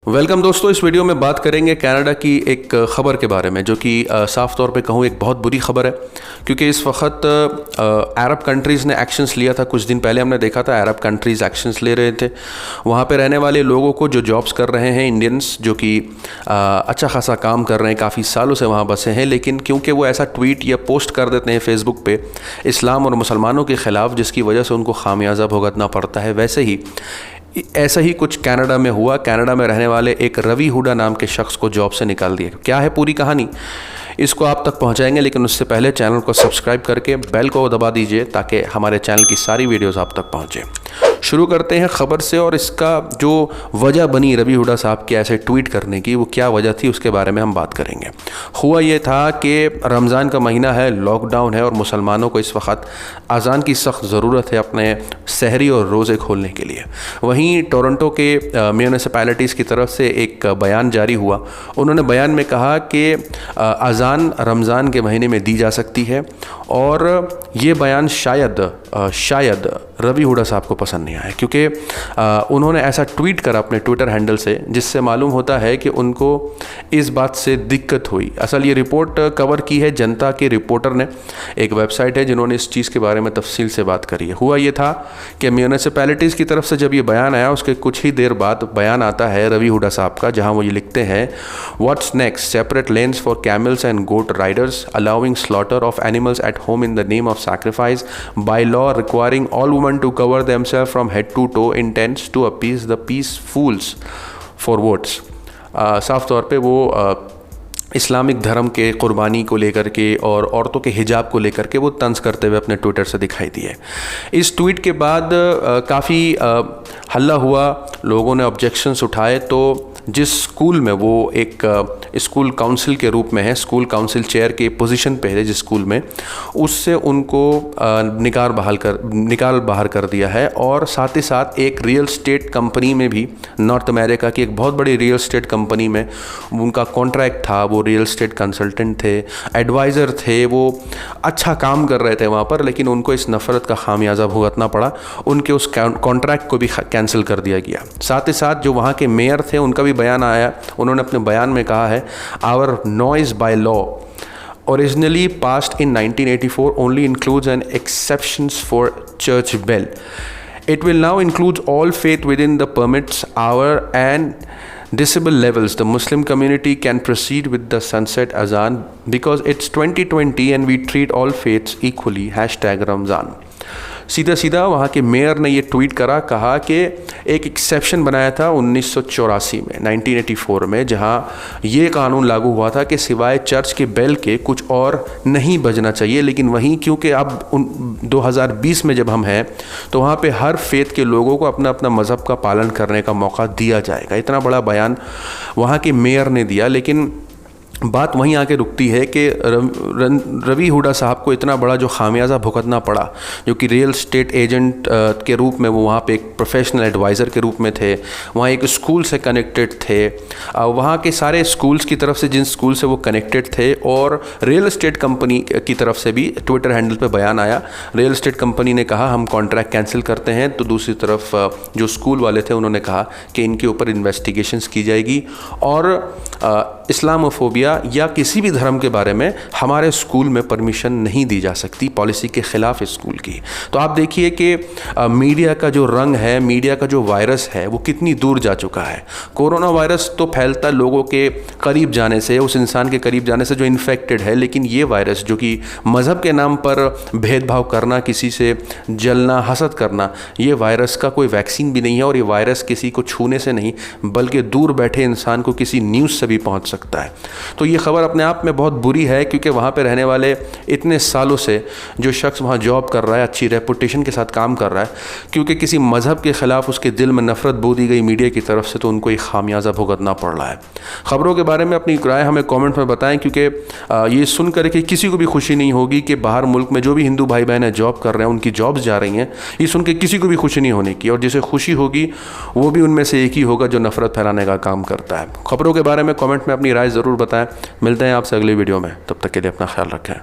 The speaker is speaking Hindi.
वेलकम दोस्तों, इस वीडियो में बात करेंगे कनाडा की एक ख़बर के बारे में जो कि साफ़ तौर पे कहूँ एक बहुत बुरी ख़बर है। क्योंकि इस वक्त अरब कंट्रीज़ ने एक्शंस लिया था। कुछ दिन पहले हमने देखा था अरब कंट्रीज़ एक्शंस ले रहे थे। वहाँ पे रहने वाले लोगों को जो जॉब्स कर रहे हैं इंडियंस जो कि अच्छा खासा काम कर रहे हैं, काफ़ी सालों से वहाँ बसे हैं, लेकिन क्योंकि वो ऐसा ट्वीट या पोस्ट कर देते हैं फेसबुक पे इस्लाम और मुसलमानों के ख़िलाफ़, जिसकी वजह से उनको खामियाजा भुगतना पड़ता है। वैसे ही ऐसा ही कुछ कनाडा में हुआ। कनाडा में रहने वाले एक रवि हुडा नाम के शख्स को जॉब से निकाल दिया। क्या है पूरी कहानी, इसको आप तक पहुंचाएंगे, लेकिन उससे पहले चैनल को सब्सक्राइब करके बेल को दबा दीजिए ताकि हमारे चैनल की सारी वीडियोस आप तक पहुंचे। शुरू करते हैं ख़बर से, और इसका जो वजह बनी रवि हुडा साहब के ऐसे ट्वीट करने की, वो क्या वजह थी उसके बारे में हम बात करेंगे। हुआ ये था कि रमज़ान का महीना है, लॉकडाउन है और मुसलमानों को इस वक्त अज़ान की सख्त ज़रूरत है अपने सहरी और रोज़े खोलने के लिए। वहीं टोरंटो के म्यूनिसिपैलिटीज़ की तरफ से एक बयान जारी हुआ। उन्होंने बयान में कहा कि अज़ान रमज़ान के महीने में दी जा सकती है, और ये बयान शायद रवि हुडा साहब को पसंद नहीं आया, क्योंकि उन्होंने ऐसा ट्वीट करा अपने ट्विटर हैंडल से जिससे मालूम होता है कि उनको इस बात से दिक्कत हुई। असल ये रिपोर्ट कवर की है जनता के रिपोर्टर ने, एक वेबसाइट है जिन्होंने इस चीज़ के बारे में तफसील से बात करी है। हुआ ये था कि म्यूनिसिपैलिटीज़ की तरफ से जब ये बयान आया, उसके कुछ ही देर बाद बयान आता है रवि हुडा साहब का, जहाँ वो ये लिखते हैं, what's next, separate lanes for camels and goat riders, allowing slaughter of animals at home in the name of sacrifice, by law requiring all women to cover themselves from head to toe in tents to appease the peacefuls for votes। साफ तौर पे वो इस्लामिक धर्म के क़ुरबानी को लेकर के और औरतों के हिजाब को लेकर के वो तंज करते हुए अपने ट्विटर से दिखाई दिए। इस ट्वीट के बाद काफ़ी हल्ला हुआ, लोगों ने ऑब्जेक्शंस उठाए। तो जिस स्कूल में वो एक स्कूल काउंसिल के रूप में है, स्कूल काउंसिल चेयर के पोजीशन पे है जिस स्कूल में, उससे उनको निकाल बाहर कर दिया है। और साथ ही साथ एक रियल स्टेट कंपनी में भी, नॉर्थ अमेरिका की एक बहुत बड़ी रियल स्टेट कंपनी में उनका कॉन्ट्रैक्ट था, वो रियल स्टेट कंसल्टेंट थे, एडवाइज़र थे, वो अच्छा काम कर रहे थे वहाँ पर, लेकिन उनको इस नफ़रत का खामियाजा भुगतना पड़ा। उनके उस कॉन्ट्रैक्ट को भी कैंसिल कर दिया गया। साथ ही साथ जो वहाँ के मेयर थे उनका भी बयान आया। उन्होंने अपने बयान में कहा है, our noise by law originally passed in 1984 only includes an exceptions for church bell. It will now include all faith within the permits, hour and decibel levels. The Muslim community can proceed with the sunset azan because it's 2020 and we treat all faiths equally. #Ramzan। सीधा सीधा वहाँ के मेयर ने ये ट्वीट करा, कहा कि एक एक्सेप्शन बनाया था 1984 में, 1984 में, जहाँ ये कानून लागू हुआ था कि सिवाय चर्च के बेल के कुछ और नहीं बजना चाहिए। लेकिन वहीं क्योंकि अब 2020 में जब हम हैं, तो वहाँ पे हर फेथ के लोगों को अपना अपना मज़हब का पालन करने का मौका दिया जाएगा। इतना बड़ा बयान वहाँ के मेयर ने दिया। लेकिन बात वहीं आके रुकती है कि रवि हुडा साहब को इतना बड़ा जो खामियाजा भुगतना पड़ा, जो कि रियल स्टेट एजेंट के रूप में वो वहाँ पे एक प्रोफेशनल एडवाइज़र के रूप में थे, वहाँ एक स्कूल से कनेक्टेड थे, वहाँ के सारे स्कूल्स की तरफ से जिन स्कूल से वो कनेक्टेड थे, और रियल स्टेट कंपनी की तरफ से भी ट्विटर हैंडल पे बयान आया। रियल स्टेट कंपनी ने कहा हम कॉन्ट्रैक्ट कैंसिल करते हैं, तो दूसरी तरफ जो स्कूल वाले थे उन्होंने कहा कि इनके ऊपर इन्वेस्टिगेशंस की जाएगी, और इस्लामोफोबिया या किसी भी धर्म के बारे में हमारे स्कूल में परमिशन नहीं दी जा सकती, पॉलिसी के ख़िलाफ़ स्कूल की। तो आप देखिए कि मीडिया का जो रंग है, मीडिया का जो वायरस है, वो कितनी दूर जा चुका है। कोरोना वायरस तो फैलता लोगों के करीब जाने से, उस इंसान के करीब जाने से जो इन्फेक्टेड है, लेकिन ये वायरस जो कि मज़हब के नाम पर भेदभाव करना, किसी से जलना, हसद करना, ये वायरस का कोई वैक्सीन भी नहीं है, और ये वायरस किसी को छूने से नहीं बल्कि दूर बैठे इंसान को किसी न्यूज़ से भी पहुँच सकता है। तो ये ख़बर अपने आप में बहुत बुरी है, क्योंकि वहाँ पे रहने वाले इतने सालों से जो शख्स वहाँ जॉब कर रहा है, अच्छी रेपुटेशन के साथ काम कर रहा है, क्योंकि किसी मज़हब के ख़िलाफ़ उसके दिल में नफ़रत बो दी गई मीडिया की तरफ से, तो उनको एक खामियाजा भुगतना पड़ रहा है। ख़बरों के बारे में अपनी राय हमें कमेंट में बताएं, क्योंकि ये सुन कर के किसी को भी खुशी नहीं होगी कि बाहर मुल्क में जो भी हिंदू भाई बहन जॉब कर रहे हैं, उनकी जॉब्स जा रही हैं, ये सुन के किसी को भी खुशी नहीं होने की, और जिसे खुशी होगी वो भी उनमें से एक ही होगा जो नफ़रत फैलाने का काम करता है। ख़बरों के बारे में कमेंट में अपनी राय ज़रूर बताएं। मिलते हैं आपसे अगली वीडियो में, तब तक के लिए अपना ख्याल रखें।